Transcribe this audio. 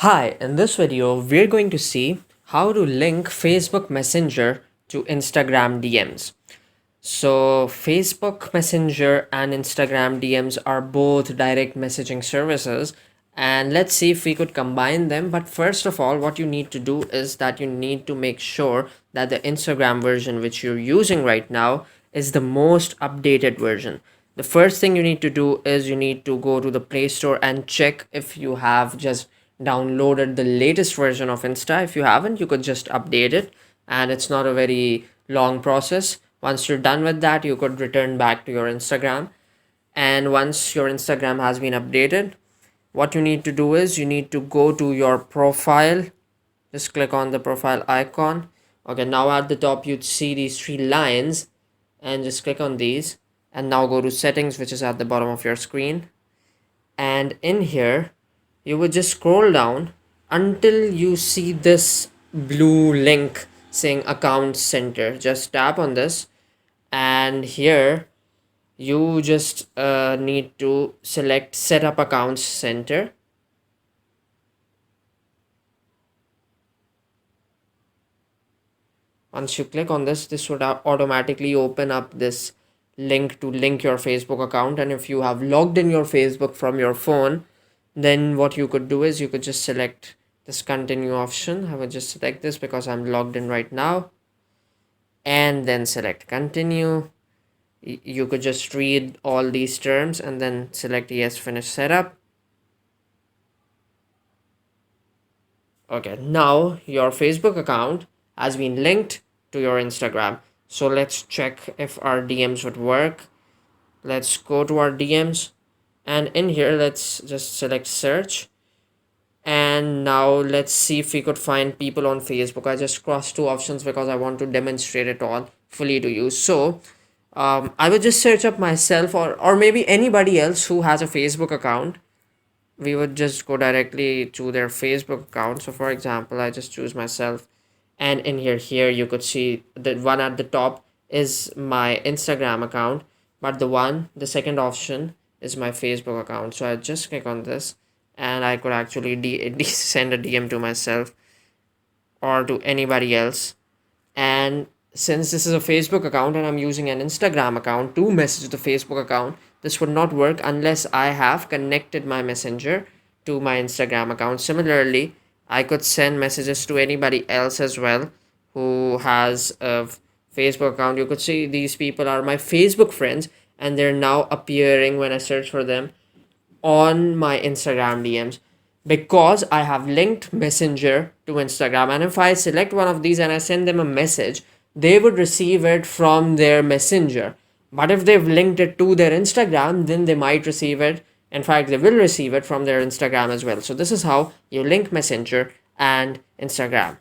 Hi, in this video, we're going to see how to link Facebook Messenger to Instagram DMs. So, Facebook Messenger and Instagram DMs are both direct messaging services, and let's see if we could combine them. But first of all, what you need to do is that you need to make sure that the Instagram version which you're using right now is the most updated version. The first thing you need to do is you need to go to the Play Store and check if you have just downloaded the latest version of Insta. If you haven't, you could just update it, and it's not a very long process. Once you're done with that, you could return back to your Instagram. And once your Instagram has been updated, what you need to do is you need to go to your profile. Just click on the profile icon. Okay, now at the top you'd see these three lines, and just click on these, and now go to settings, which is at the bottom of your screen. And in here you would just scroll down until you see this blue link saying account center. Just tap on this, and here you just need to select setup accounts center. Once you click on this, this would automatically open up this link to link your Facebook account. And if you have logged in your Facebook from your phone, then what you could do is you could just select this continue option. I would just select this because I'm logged in right now, and then select continue. You could just read all these terms and then select yes, finish setup. Okay, now your Facebook account has been linked to your Instagram. So let's check if our DMs would work. Let's go to our DMs, and in here let's just select search. And now let's see if we could find people on Facebook. I just crossed two options because I want to demonstrate it all fully to you. So I would just search up myself, or maybe anybody else who has a Facebook account. We would just go directly to their Facebook account. So for example, I just choose myself, and in here you could see the one at the top is my Instagram account, but the second option is my Facebook account. So I just click on this, and I could actually send a DM to myself or to anybody else. And since this is a Facebook account and I'm using an Instagram account to message the Facebook account, this would not work unless I have connected my messenger to my Instagram account. Similarly, I could send messages to anybody else as well who has a Facebook account. You could see these people are my Facebook friends, and they're now appearing when I search for them on my Instagram DMs because I have linked Messenger to Instagram. And if I select one of these and I send them a message, they would receive it from their Messenger. But if they've linked it to their Instagram, then they might receive it. In fact, they will receive it from their Instagram as well. So this is how you link Messenger and Instagram.